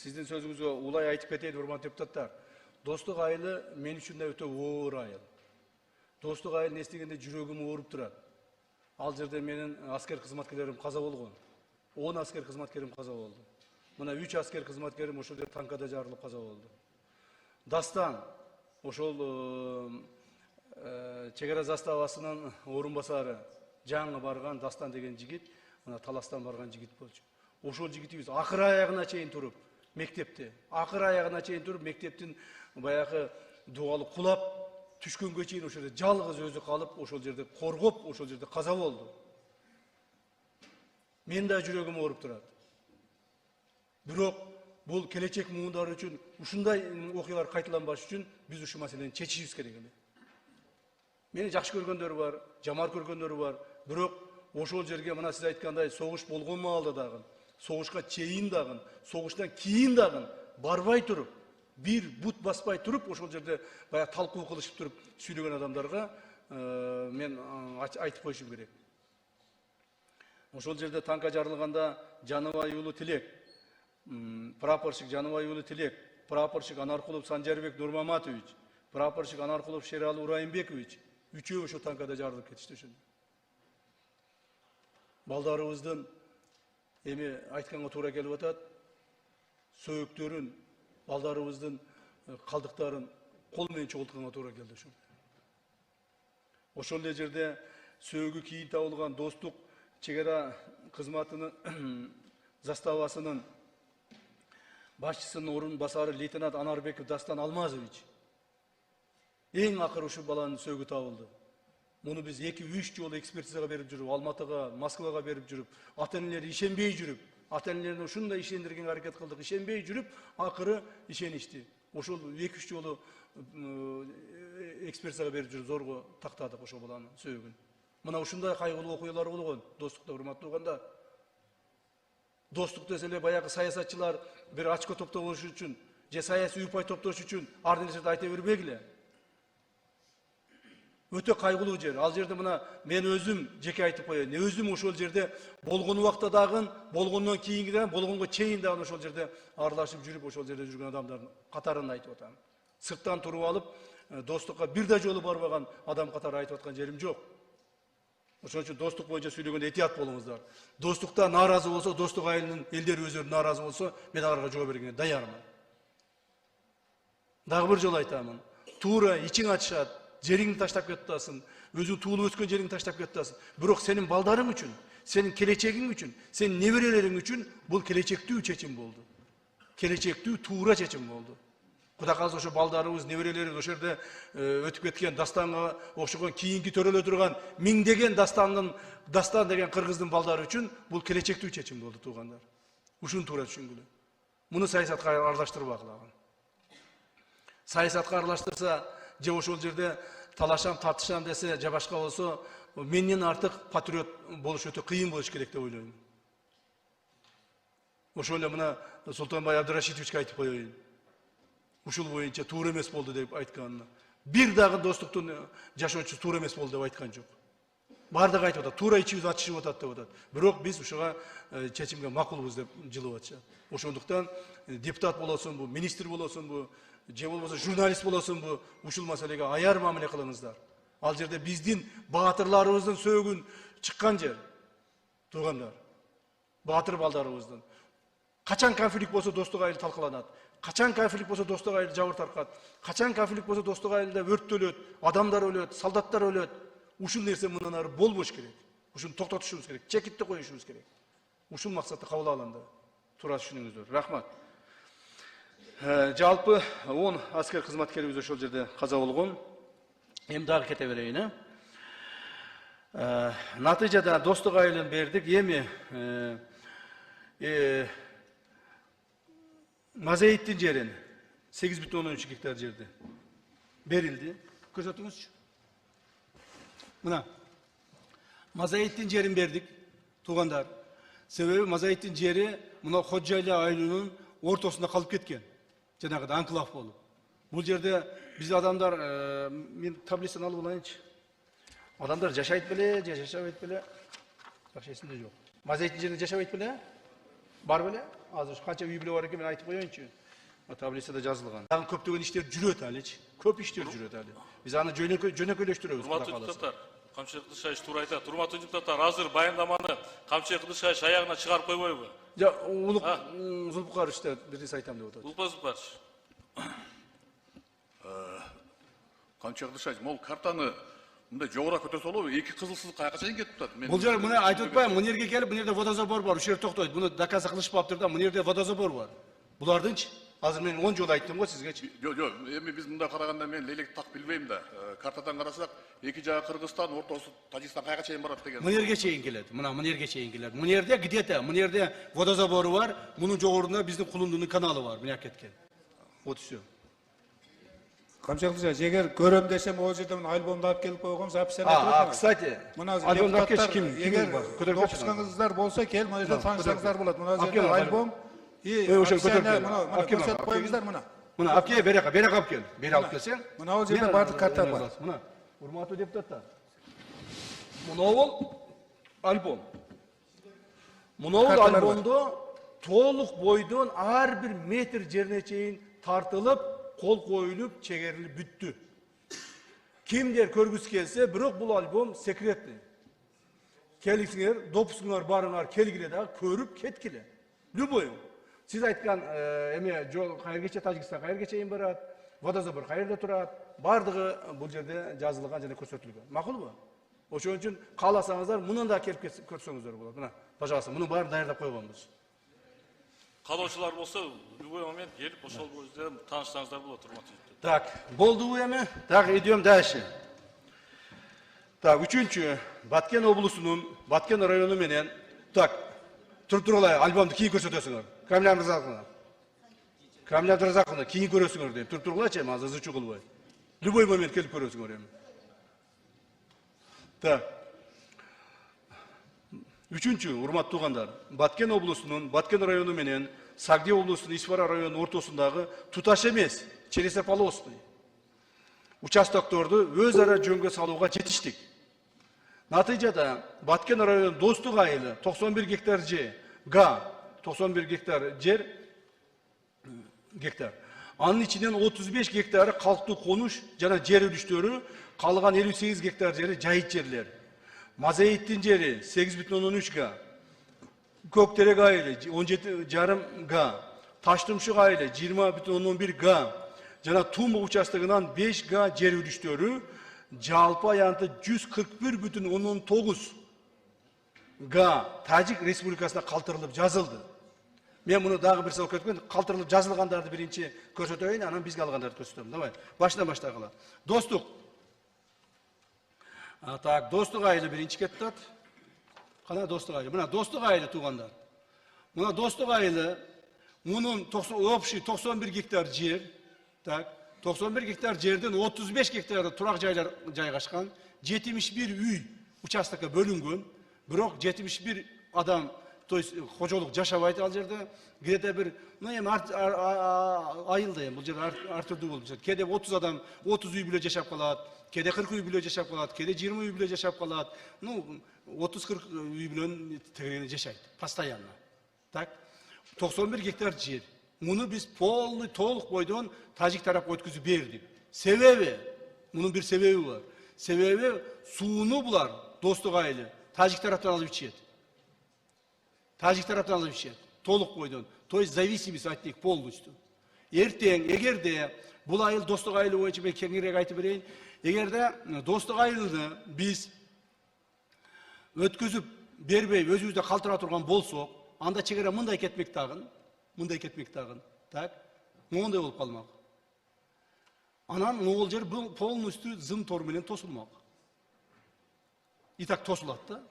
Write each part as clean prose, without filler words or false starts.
Сиздин сөзүңүзгө улай айтып кетейин, урматтуу депутаттар. Достук айылы мен үчүн да өтө оор айыл. Достук айылын эстегенде жүрөгүм ооруп турат. Ал жерде менин аскер кызматкерлерим каза болгон. 10 аскер кызматкерим каза болду. Мына 3 аскер кызматкерим ошол жерде танкада жарылып каза болду. Дастан ошол чек ара заставасынын орун басары жаңы барган Дастан деген жигит, мына таластан барган жигит болчу. Ошол жигитибиз акыр аягына чейин туруп мектепте, акыр аягына чейин туруп мектептин баягы дугалы кулап түшкөнгө чейин ошол жерде жалгыз өзү калып, ошол жерде коргоп, ошол жерде каза болду. Мен да жүрөгүм ооруп турат. Бирок бул келечек муундар үчүн ушундай окуялар кайталанбаш үчүн биз ушул маселени чечишибиз керек эле. Мени жакшы көргөндөр бар, жаман көргөндөр бар. Бирок ошол жерге мына сиз айткандай согуш болгон маалда дагы, согушка чейин дагы, согуштан кийин дагы барбай туруп, бир бут баспай туруп, ошол жерде баягы талкуу кылышып туруп сүйлөгөн адамдарга мен айтып коюшум керек. Ошол жерде танка жарылганда Жаныбай уулу Тилек, прапорщик Жаныбай уулу Тилек, прапорщик Анаркулов Санжарбек Нурмаматович, прапорщик Анаркулов Шералы Урайымбекович үчөө ошол танкада жарылып кетишти ошондо. Балдарыбыздын эми айтканга туура келип атат. Сөөктөрүн, балдарыбыздын калдыктарын кол менен чогултканга туура келди ошол. Ошол эле жерде сөөгү кийин табылган Достук чек ара кызматынын заставасынын башчысынын орун басары лейтенант Анарбеков Дастан Алмазович. Эң акыры ушул баланын сөөгү табылды. Муну биз 2-3 жолу экспертизага берип жүрүп, Алматыга, Москвага берип жүрүп, ата-энелер ишенбей жүрүп, ата-энелерин ушундай ишендиргенге аракет кылдык, ишенбей жүрүп, акыры ишеништи. Ошол 2-3 жолу экспертизага берип жүрүп, зорго тактадык ошол баланын сөөгүн. Мына ушундай кайгылуу окуялар болгон Достукта, урматтуу туугандар. Достук десе эле баягы саясатчылар бир очко топтош үчүн, же саясий упай топтош үчүн ар нерсени айта бербегиле. Өтө кайгылуу жер. Ал жерде мына мен өзүм жеке айтып коеюн. Өзүм ошол жерде болгон убакта дагы, болгондон кийинки дагы, болгонго чейин дагы ошол жерде аралашып жүрүп, ошол жерде жүргөн адамдардын катарын айтып атам. Сырттан туруп алып, Достукка бир да жолу барбаган адам катары айтып аткан жерим жок. Ошон үчүн Достук боюнча сүйлөгөндө этият болуңуздар. Достукта нааразы болсо, Достук айылынын элдери өздөрү нааразы болсо, мен аларга жооп бергенге даярмын. Дагы бир жолу айтамын. Туура ичиң ачышат, жериңди таштап кетип атасың, өзүң туулуп өскөн жериңди таштап кетип атасың. Бирок сенин балдарың үчүн, сенин келечегиң үчүн, сенин неберелериң үчүн бул келечектүү чечим болду. Келечектүү туура чечим болду. Кудай калса ошо балдарыбыз, неберелерибиз ошол жерде өтүп кеткен Дастанга окшогон кийинки төрөлө турган миңдеген Дастан деген кыргыздын балдары үчүн бул келечектүү чечим болду, туугандар. Ушуну туура түшүнгүлө. Муну саясатка аралаштырбагыла. Саясатка аралаштырса, же ошол жерде талашам, тартышам десе, же башка болсо, менден артык патриот болуш өтө кыйын болуш керек деп ойлойм. Ошол эле мына Султанбай Абдырашидовичке айтып коеюн. Ушул боюнча туура эмес болду деп айтканына. Бир дагы Достуктун жашоочусу туура эмес болду деп айткан жок. Бардыгы айтып атат, туура ичибиз ачышып атат деп атат. Бирок биз ушуга чечимге макулбуз деп жылып атышат. Ошондуктан депутат болосунбу, министр болосунбу, же болбосо журналист болосунбу, ушул маселеге аяр мамиле кылыңыздар. Ал жерде биздин баатырларыбыздын сөөгүн чыккан жер. Туугандар, баатыр балдарыбыздын. Качан конфликт болсо Достук айыл талкаланат. Качан конфликт болсо Достук айыл жабыр таркат. Качан конфликт болсо Достук айылда өрттөлөт, адамдар өлөт, солдаттар өлөт. Ушул нерсе мындан ары болбош керек. Ушуну токтотушубуз керек, чекитти коюшубуз керек. Ушул максатты кабыл алганда туура түшүнүңүздөр. Рахмат. Жалпы 10 аскер кызматкерибиз ошол жерде каза болгон. Эми дагы кете берейин. Натыйжада Достук айылын бердик. Эми Мазаиттин жерин 8,13 гектар жерди берилди. Көрсөтүңүзчү. Мына Мазаиттин жерин бердик, туугандар. Себеби Мазаиттин жери мына Ходжайлы айылынын ортосунда калып кеткен. Жанагы анклав болуп. Бул жерде биз адамдар, мен таблицаны алып алайынчы. Адамдар жашайт беле, же жашабайт беле? Жакшы эсимде жок. Мазаиттин жеринде жашабайт беле? Бар беле? Азыр канча үй бүлө бар экен мен айтып коеюнчу. Таблицада жазылган. Дагы көптөгөн иштер жүрөт алычы. Көп иштер жүрөт али. Биз аны жөнөкөйлөштүрөбүз. Урматтуу депутаттар, Камчыбек Кыдыршаевич туура айтат. Урматтуу депутаттар, азыр баяндаманы Камчыбек Кыдыршаевич аягына чыгарып койбойбу? Жа, Зулпукарович да бир нерсе айтам деп атат. Зулпукарович. Камчыбек Кыдыршаевич, мол картаны мындай жогора көтөрсө болобу? Эки кызыл сызык каяка чейин кетип атат. Бул жер мына айтып атпаймынбы? Мына жерге келип, мына жерде водозабор бар, ушул жер токтойт. Буну доказа кылышпаптыр да, мына жерде водозабор бар. Булардынчы? Азыр мен 10 жолу айттым го сизгечи. Жок, эми биз мында караганда мен лейлек так билбейм да. Картадан карасак, эки жагы Кыргызстан, ортосу Тажикстан каяка чейин барат деген. Мына жерге чейин келет. Мына жерге чейин келет. Мына жерде где-то, мына жерде водозабору бар, мунун жогорунда биздин Кулундунун каналы бар, мына кеткен. Вот всё. Камчыбек Кыдыршаевич, эгер көрөм десем, ол жерде мына альбомду алып келип койгон, запись алып Кстати, альбомду алып келиш ким? Эгер допускаңыздар болсо, кел, мына жерде таанышсаңыздар болот. Мына жерде альбом ошо көтөрүп мына көрсөтүп коюңуздар мына. Мына алып кел, берека алып кел. Бери алып келсең. Мына ол жерде бардык карта бар. Мына, урматтуу депутаттар. Мына альбом. Мына альбомдо толук бойдон ар бир метр жерине чейин тартылып, кол коюлуп, чегерилип бүттү. Кимдер көргүсү келсе, бирок бул альбом секретный. Келиңиздер, допускуңар барыңар, келгиле дагы көрүп кеткиле. Любой. Сиз айткан эме жол кайерге Тажикстан кайерге чейин барат, водозабор кайерде турат, бардыгы бул жерде жазылган жана көрсөтүлгөн. Макулбу? Ошон үчүн кааласаңыздар, мунун да келип көрсөңүздөр болот. Мына, пожалуйста, мунун баарын даярдап койгонбуз. Каалоочулар болсо, любой момент келип ошол жерде таанышсаңыздар болот, урматтуу депутаттар. Так, болдубу эми? Так, идем дальше. Так, үчүнчү, Баткен облусунун, Баткен району менен, так, туруп-туруп альбомду кийин көрсөтөсүңөр. Камиль Абдыразаковна, кийин көрөсүңөр дейм. Туруп-тургулачы эми азыр ызычуу кылбай. Любой момент келип көрөсүңөр эми. Так. Үчүнчү, урматтуу туугандар, Баткен облусунун, Баткен району менен Сагдия облусунун Исфара районунун ортосундагы туташ эмес, челесополосный участокторду өз ара жөнгө салууга жетиштик. Натыйжада Баткен районунун Достук айылы 91 гектар жер, 91 гектар жер, Анын ичинен 35 гектары калктуу конуш жана жер үлүштөрү, калган 58 гектар жери жайыт жерлер. Мазаиттин жери 8,13 га, Көктерек айылы 17,5 га, Таштымшык айылы 20,11 га, жана Тумбук участогунан 5 га жер үлүштөрү, жалпы аянты 141,9 га Тажик Республикасына калтырылып жазылды. Мен муну дагы бир салып кеткен, калтырылып жазылгандарды биринчи көрсөтөйүн, анан бизге алгандарды көрсөтөм. Давай, башынан баштагыла. Достук. Так, Достук айылы биринчи кетти. Кана Достук айылы? Мына Достук айылы туугандар. Мына Достук айылы, мунун общий 91 гектар жер, так, 91 гектар жерден 35 гектары турак жайлар жайгашкан, 71 үй участокко бөлүнгөн, бирок 71 адам, то есть кожолук жашабайт ал жерде. Где-то бир, эми айылда эми бул жер ар түрдүү болуп жатат. Кеде 30 адам, 30 үй бүлө жашап калат, кеде 40 үй бүлө жашап калат, кеде 20 үй бүлө жашап калат. 30-40 үй бүлөнүн тегерени жашайт постоянно. Так, 91 гектар жер. Муну биз полный толук бойдон Тажик тарапка өткүзүп бердик. Себеби, мунун бир себеби бар. Себеби сууну булар Достук айылы Тажик тараптан алып ичет. Тажик тараптан алып ичет. Толук бойдон. То есть зависимость от них полностью. Эртең, эгерде бул айыл Достук айылы боюнча мен кеңирээк айтып берейин, эгерде Достук айылды биз өткүзүп бербей өзүбүздө калтыра турган болсок, анда чегара мындай кетмек тагын. Так, моундай болуп калмак. Анан могул жер полностью зым тор менен тосулмак. И так тосулат да,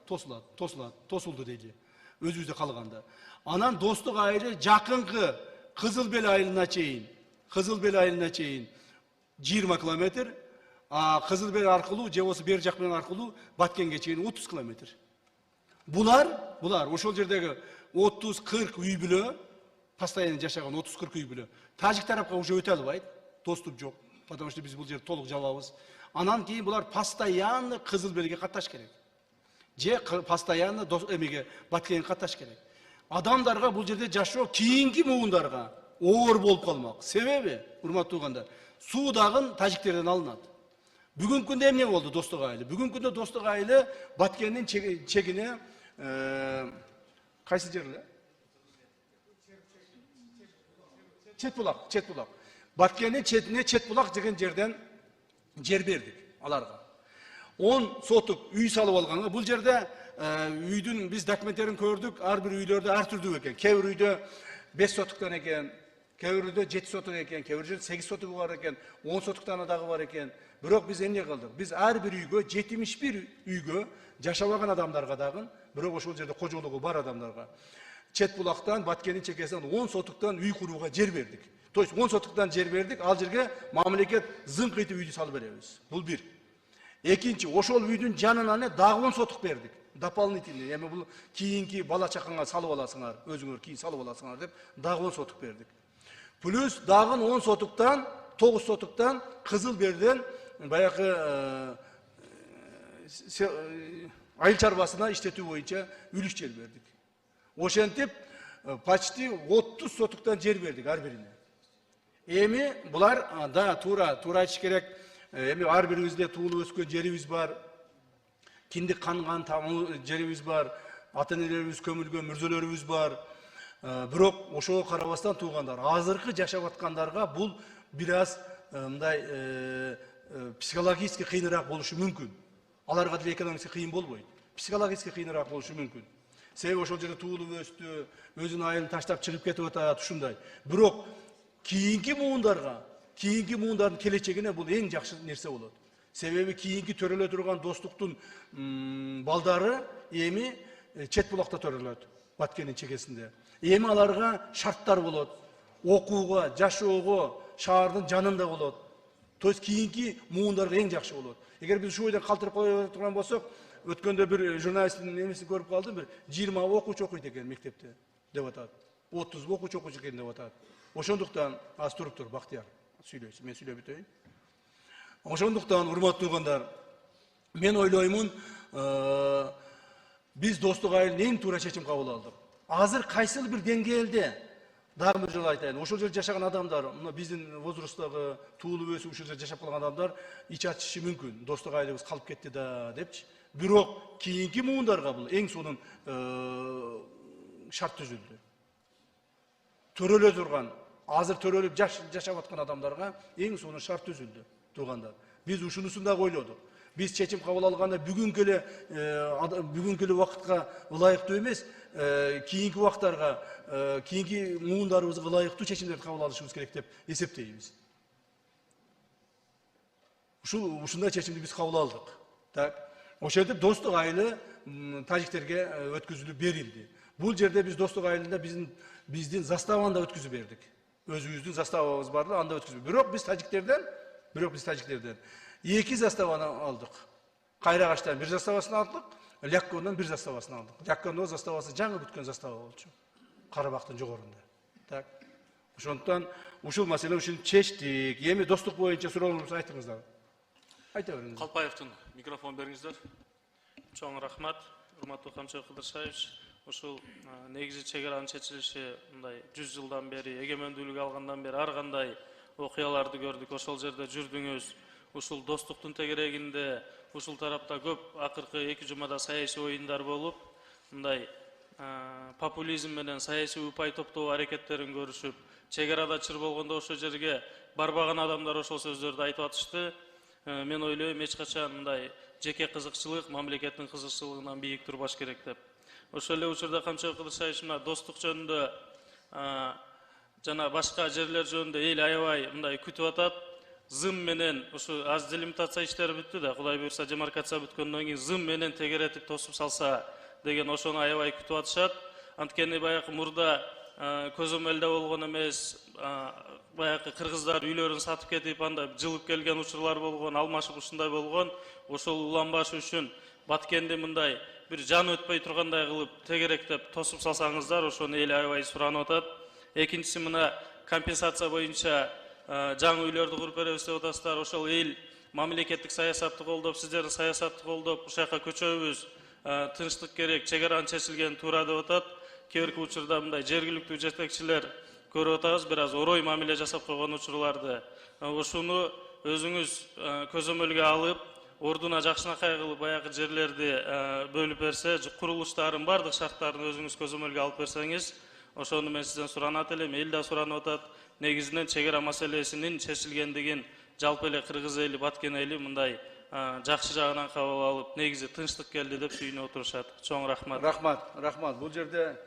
тосулду дейли. Өзүбүздө калганда. Анан Достук айылы жакынкы Кызыл Бел айылына чейин 20 километр, Кызыл Бел аркылуу же болбосо бер жак менен аркылуу Баткенге чейин 30 километр. Булар ошол жердеги 30-40 үй бүлө, постоянно жашаган 30-40 үй бүлө. Тажик тарапка уже өтө албайт, доступ жок, потому что биз бул жерди толук жабабыз. Анан кийин булар постоянно Кызыл Белге катташ керек. Же постоянно эмеге Баткенге катташ керек. Адамдарга бул жерде жашоо кийинки муундарга оор болуп калмак. Себеби, урматтуу туугандар, суу дагы тажиктерден алынат. Бүгүнкү күндө эмне болду Достук айылы? Бүгүнкү күндө Достук айылы Баткендин чегине кайсы жер эле? Четбулак. Баткендин четине Четбулак деген жерден жер бердик аларга. 10 сотук үй салып алганга, бул жерде үйдүн биз документтерин көрдүк, ар бир үйлөрдө ар түрдүү экен. Кээ бир үйдө 5 сотуктан экен, кээ бир үйдө 7 сотук экен, кээ бир жерде 8 сотугу бар экен, 10 сотуктан дагы бар экен. Бирок биз эмне кылдык? Биз ар бир үйгө 71 үйгө жашабаган адамдарга дагы, бирок ошол жерде кожолугу бар адамдарга Четбулактан, Баткендин чекесинен 10 сотуктан үй курууга жер бердик. То есть 10 сотуктан жер бердик, ал жерге мамлекет зыңк этип үйдү салып беребиз. Бул бир. Экинчи, ошол үйдүн жанына дагы 10 сотук бердик. Дополнительный, эми бул кийинки бала чакаңа салып аласыңар, өзүңөр кийин салып аласыңар деп дагы 10 сотук бердик. Плюс дагы 10 сотуктан, 9 сотуктан Кызыл Берден баягы айыл чарбасына иштетүү боюнча үлүш жер бердик. Ошентип почти 30 сотуктан жер бердик ар бирине. Эми булар да туура айтыш керек. Эми ар бирибизде туулуп өскөн жерибиз бар. Киндик канган жерибиз бар. Ата-энелерибиз көмүлгөн мүрзөлөрүбүз бар. Бирок ошого карабастан туугандар, азыркы жашап аткандарга бул бир аз мындай психологически кыйыныраак болушу мүмкүн. Аларга деле экономически кыйын болбойт. Психологически кыйыныраак болушу мүмкүн. Себеби ошол жерде туулуп өстү, өзүнүн айылын таштап чыгып кетип атат, ушундай. Бирок кийинки муундардын келечегине бул эң жакшы нерсе болот. Себеби кийинки төрөлө турган Достуктун балдары эми Четбулакта төрөлөт, Баткендин чекесинде. Эми аларга шарттар болот. Окууга, жашоого шаардын жанында болот. То есть кийинки муундарга эң жакшы болот. Эгер биз ушул бойдон калтырып кое турган болсок, өткөндө бир журналисттин немесин көрүп калдым, бир 20 окуучу окуйт экен мектепте деп атат. 30 окуучу окуйт экен деп атат. Ошондуктан аз туруп тур, Бактияр, сүйлөйсүң, мен сүйлөп бүтөйүн. Ошондуктан, урматтуу туугандар, мен ойлоймун, биз Достук айылын эң туура чечим кабыл алдык. Азыр кайсыл бир деңгээлде, дагы бир жолу айтайын, ошол жерде жашаган адамдар, мына биздин возрасттагы туулуп өсүп ушул жерде жашап калган адамдар ич ачышы мүмкүн. Достук айылыбыз калып кетти да депчи. Бирок кийинки муундарга бул эң сонун шарт түзүлдү. Төрөлө турган, азыр төрөлүп жашап аткан адамдарга эң сонун шарт түзүлдү, туугандар. Биз ушунусун дагы ойлодук. Биз чечим кабыл алганда бүгүнкү эле убакытка ылайыктуу эмес, кийинки убактарга, кийинки муундарыбызга ылайыктуу чечимдерди кабыл алышыбыз керек деп эсептейбиз. Ушундай чечимди биз кабыл алдык. Так. Ошентип Достук айылы тажиктерге өткүзүлүп берилди. Бул жерде биз Достук айылында биздин заставаны да өткүзүп бердик. Өзүбүздүн заставабыз бар да, анда өткүзүп. Бирок биз тажиктерден 2 заставаны алдык. Кайрагачтан бир заставасын алдык, Ляkkондан бир заставасын алдык. Ляkkондон заставасы жаңы бүткөн застава болчу. Карабактын жогорунда. Так. Ошондуктан ушул маселе үчүн чечтик. Эми достук боюнча сурооңузду айтыңыздар. Айта бериңиз. Калпаевдин микрофон бериңиздер. Чоң рахмат, урматтуу Камчы Кыдыршаевич. Ушул негизи чегаранын чечилиши мындай 100 жылдан бери, эгемендүүлүк алгандан бери ар кандай окуяларды көрдүк. Ошол жерде жүрдүңүз. Ушул достуктун тегерегинде ушул тарапта көп акыркы 2 жумада саясий оюндар болуп, мындай популизм менен саясий упай топтоо аракеттерин көрүшүп, чегарада чыр болгондо ошол жерге барбаган адамдар ошол сөздөрдү айтып атышты. Мен ойлойм, эч качан мындай жеке кызыкчылык мамлекеттин кызыкчылыгынан бийик турбаш керек деп. Ошол эле учурда Камчы Кыдыршаевич мына достук жөнүндө жана башка жерлер жөнүндө эл аябай мындай күтүп атат. Зым менен ушу аз делимитация иштери бүттү да, Кудай буйрса демаркация бүткөндөн кийин зым менен тегеретип тосуп салса деген ошону аябай күтүп атышат. Анткени баягы мурда көзөмөлдө болгон эмес, баягы кыргыздар үйлөрүн сатып кетип, анда жылып келген учурлар болгон, алмашып ушундай болгон. Ошол уланбаш үчүн Баткенди мындай бир жан өтпөй тургандай кылып тегеректеп тосуп салсаңыздар, ошону эл аябай суранып атат. Экинчиси мына компенсация боюнча жаңы үйлөрдү куруп беребиз деп атасыздар. Ошол эл мамлекеттик саясатты колдоп, сиздердин саясатты колдоп, ушака көчөбүз, тынчтык керек, чегаранын чечилгени туура деп атат. Кээрки учурда мындай жергиликтүү жетекчилер көрүп атабыз, бир аз орой мамиле жасап койгон учурларды. Ошуну өзүңүз көзөмөлгө алып, ордуна жакшынакай кылып баягы жерлерди бөлүп берсе, курулуштардын бардык шарттарын өзүңүз көзөмөлгө алып берсеңиз, ошону мен сизден суранат элем. Эл да суранып атат. Негизинен чек ара маселесинин чечилгендигин жалпы эле кыргыз эли, баткен эли мындай жакшы жагынан кабыл алып, негизи тынчтык келди деп сүйүнүп отурушат. Чоң рахмат. Рахмат. Бул жерде